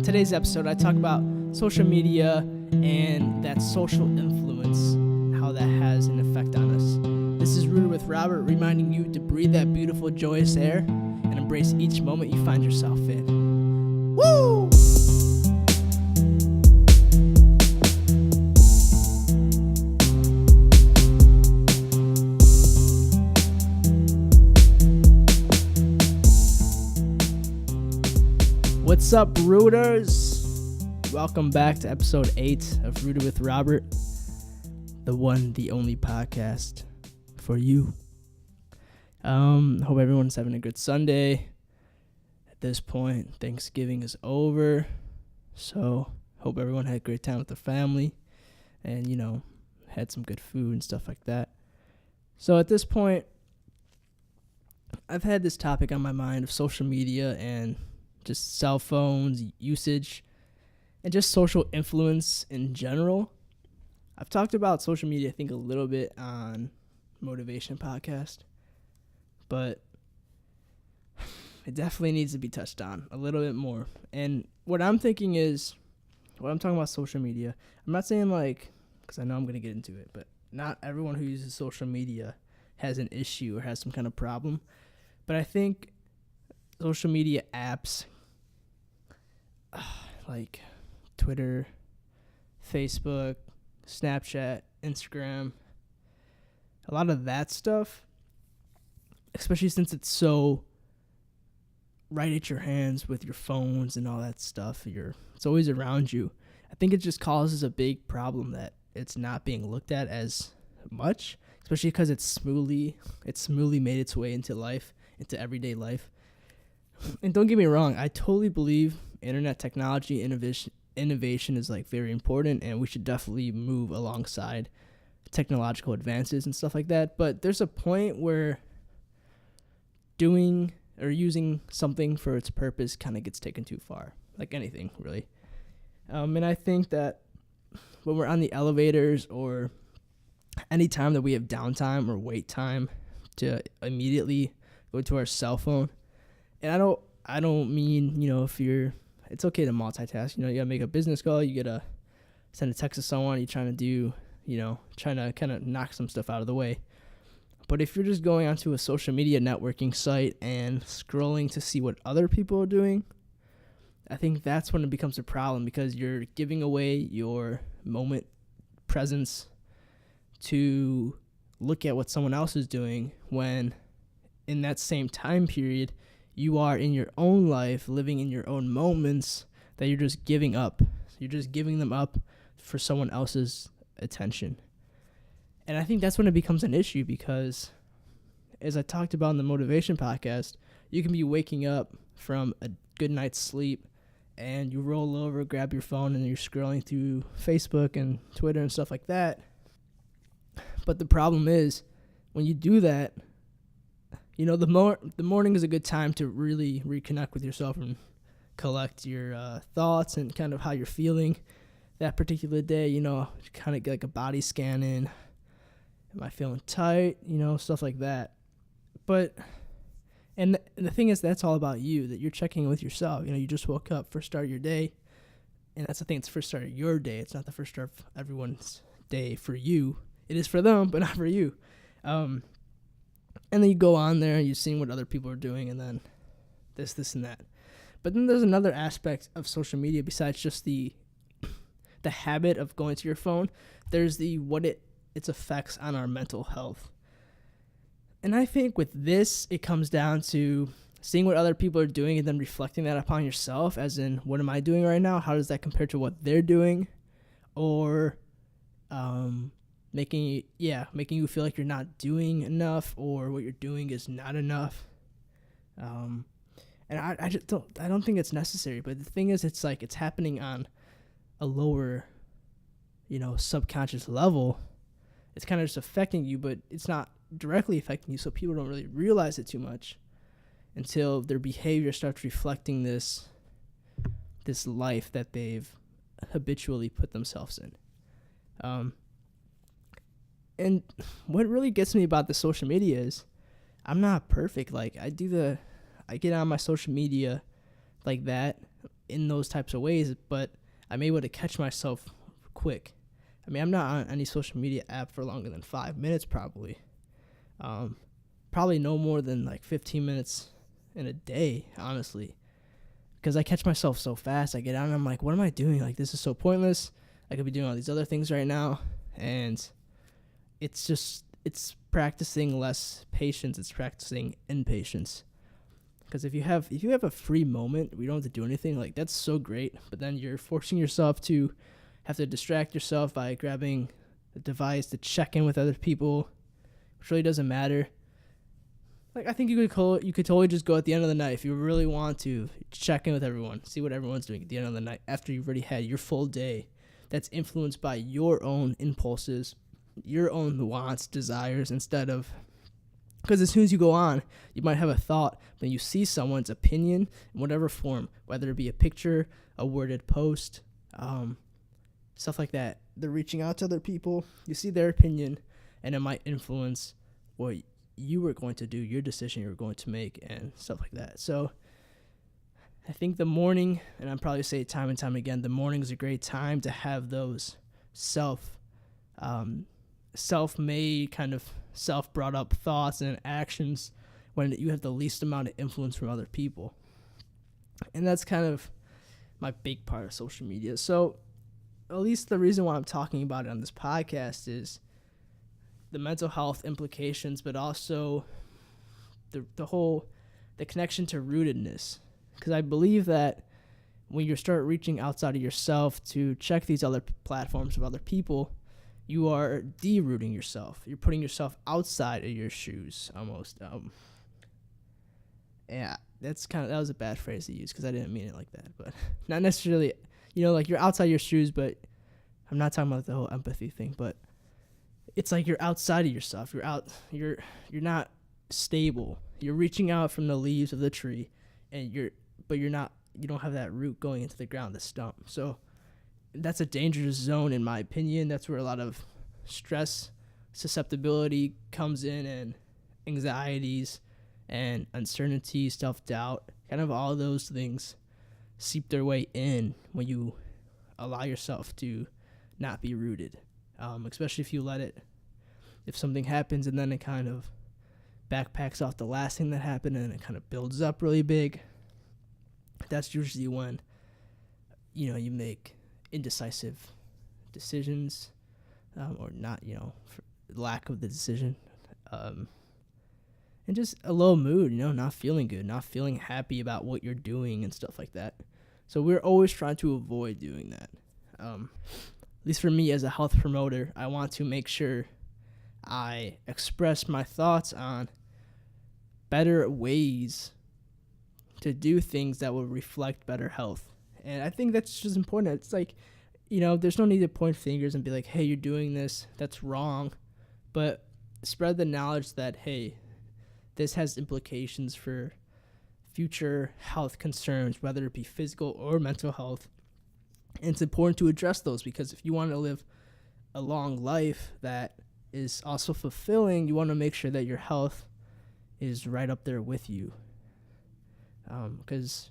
Today's episode, I talk about social media and that social influence, how that has an effect on us. This is Rooted with Robert, reminding you to breathe that beautiful, joyous air and embrace each moment you find yourself in. Woo! What's up, Rooters? Welcome back to episode 8 of Rooted with Robert, the one, the only podcast for you. Hope everyone's having a good Sunday. At this point, Thanksgiving is over, so hope everyone had a great time with their family and, had some good food and stuff like that. So at this point, I've had this topic on my mind of social media and just cell phones usage and just social influence in general. I've talked about social media, I think, a little bit on Motivation Podcast, but it definitely needs to be touched on a little bit more. And what I'm thinking is, when I'm talking about social media, I'm not saying because I know I'm going to get into it, but not everyone who uses social media has an issue or has some kind of problem. But I think social media apps like Twitter, Facebook, Snapchat, Instagram, a lot of that stuff, especially since it's so right at your hands with your phones and all that stuff, it's always around you. I think it just causes a big problem that it's not being looked at as much, especially because it's smoothly made its way into life, into everyday life. And don't get me wrong, I totally believe internet technology innovation is very important, and we should definitely move alongside technological advances and stuff like that. But there's a point where doing or using something for its purpose kind of gets taken too far, like anything really. And I think that when we're on the elevators or any time that we have downtime or wait time to immediately go to our cell phone, and I don't mean, it's okay to multitask. You gotta make a business call, you gotta send a text to someone, you're trying to do, trying to kind of knock some stuff out of the way. But if you're just going onto a social media networking site and scrolling to see what other people are doing, I think that's when it becomes a problem, because you're giving away your moment presence to look at what someone else is doing, when in that same time period, you are in your own life, living in your own moments that you're just giving up. You're just giving them up for someone else's attention. And I think that's when it becomes an issue, because as I talked about in the Motivation Podcast, you can be waking up from a good night's sleep and you roll over, grab your phone, and you're scrolling through Facebook and Twitter and stuff like that. But the problem is, when you do that, the morning is a good time to really reconnect with yourself and collect your thoughts and kind of how you're feeling that particular day. Kind of get like a body scan in. Am I feeling tight? Stuff like that. But, and the thing is, that's all about you, that you're checking in with yourself. You just woke up, first start of your day. And that's the thing, it's the first start of your day. It's not the first start of everyone's day for you. It is for them, but not for you. And then you go on there and you're seeing what other people are doing, and then this, and that. But then there's another aspect of social media besides just the habit of going to your phone. There's its effects on our mental health. And I think with this, it comes down to seeing what other people are doing and then reflecting that upon yourself, as in, what am I doing right now? How does that compare to what they're doing? Or making you feel like you're not doing enough, or what you're doing is not enough. And I don't think it's necessary. But the thing is, it's happening on a lower, subconscious level. It's kind of just affecting you, but it's not directly affecting you, so people don't really realize it too much until their behavior starts reflecting this life that they've habitually put themselves in. And what really gets me about the social media is I'm not perfect. I get on my social media like that in those types of ways, but I'm able to catch myself quick. I mean, I'm not on any social media app for longer than 5 minutes probably. Probably no more than like 15 minutes in a day, honestly. Because I catch myself so fast. I get out and I'm like, what am I doing? Like, this is so pointless. I could be doing all these other things right now. And it's practicing less patience. It's practicing impatience. Because if you have a free moment where you don't have to do anything, like, that's so great. But then you're forcing yourself to have to distract yourself by grabbing a device to check in with other people, which really doesn't matter. Like, I think you could totally just go at the end of the night if you really want to check in with everyone, see what everyone's doing at the end of the night after you've already had your full day that's influenced by your own impulses, your own wants, desires, instead of, because as soon as you go on, you might have a thought, but you see someone's opinion in whatever form, whether it be a picture, a worded post, stuff like that. They're reaching out to other people. You see their opinion, and it might influence what you were going to do, your decision you were going to make, and stuff like that. So I think the morning, and I'm probably say it time and time again, the morning is a great time to have those self-made kind of self-brought up thoughts and actions when you have the least amount of influence from other people. And that's kind of my big part of social media. So at least the reason why I'm talking about it on this podcast is the mental health implications, but also the connection to rootedness. Because I believe that when you start reaching outside of yourself to check these other platforms of other people, you are de-rooting yourself. You're putting yourself outside of your shoes almost. Yeah, that was a bad phrase to use because I didn't mean it like that. But not necessarily, like you're outside your shoes, but I'm not talking about the whole empathy thing, but it's like you're outside of yourself. You're not stable. You're reaching out from the leaves of the tree, and you don't have that root going into the ground, the stump. So that's a dangerous zone, in my opinion. That's where a lot of stress, susceptibility comes in, and anxieties and uncertainty, self-doubt, kind of all those things seep their way in when you allow yourself to not be rooted. Especially if something happens and then it kind of backpacks off the last thing that happened and it kind of builds up really big. That's usually when, you make indecisive decisions, or not, for lack of the decision, and just a low mood, not feeling good, not feeling happy about what you're doing and stuff like that. So we're always trying to avoid doing that. At least for me as a health promoter, I want to make sure I express my thoughts on better ways to do things that will reflect better health. And I think that's just important. It's like, there's no need to point fingers and be like, hey, you're doing this, that's wrong. But spread the knowledge that, hey, this has implications for future health concerns, whether it be physical or mental health. And it's important to address those because if you want to live a long life that is also fulfilling, you want to make sure that your health is right up there with you. Because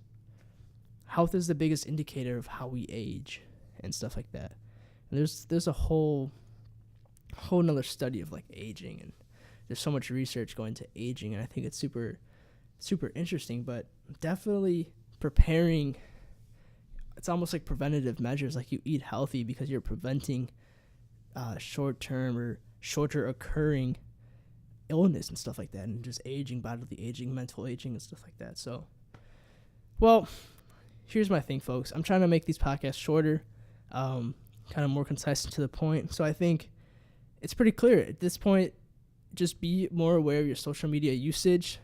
health is the biggest indicator of how we age and stuff like that. And there's a whole nother study of like aging, and there's so much research going to aging, and I think it's super, super interesting, but definitely preparing. It's almost like preventative measures, like you eat healthy because you're preventing short-term or shorter occurring illness and stuff like that, and just aging, bodily aging, mental aging, and stuff like that. So, well, here's my thing, folks. I'm trying to make these podcasts shorter, kind of more concise and to the point. So I think it's pretty clear at this point. Just be more aware of your social media usage.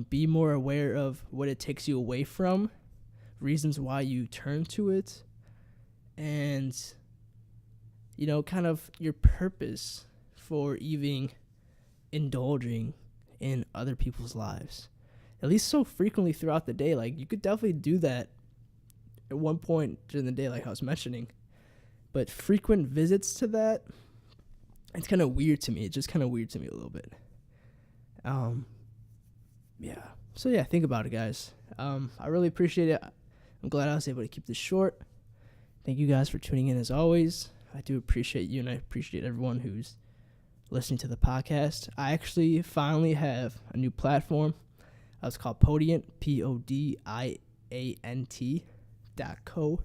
Be more aware of what it takes you away from, reasons why you turn to it, and kind of your purpose for even indulging in other people's lives, at least so frequently throughout the day. Like, you could definitely do that at one point during the day, like I was mentioning, but frequent visits to that, it's kind of weird to me. It's just kind of weird to me a little bit. Yeah. So yeah, think about it, guys. I really appreciate it. I'm glad I was able to keep this short. Thank you guys for tuning in as always. I do appreciate you, and I appreciate everyone who's listening to the podcast. I actually finally have a new platform. It's called Podiant, PODIANT.co.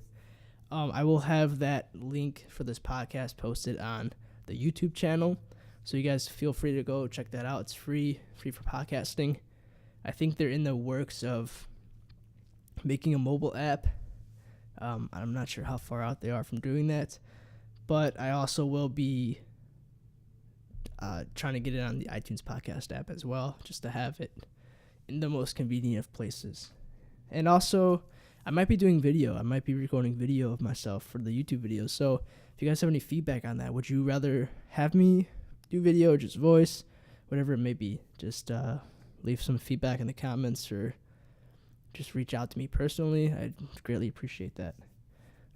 I will have that link for this podcast posted on the YouTube channel, so you guys feel free to go check that out. It's free for podcasting. I think they're in the works of making a mobile app. I'm not sure how far out they are from doing that, but I also will be trying to get it on the iTunes podcast app as well, just to have it in the most convenient of places. And also, I might be doing video. I might be recording video of myself for the YouTube videos. So if you guys have any feedback on that, would you rather have me do video or just voice? Whatever it may be, just leave some feedback in the comments or just reach out to me personally. I'd greatly appreciate that.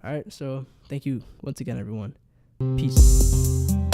All right, so thank you once again, everyone. Peace.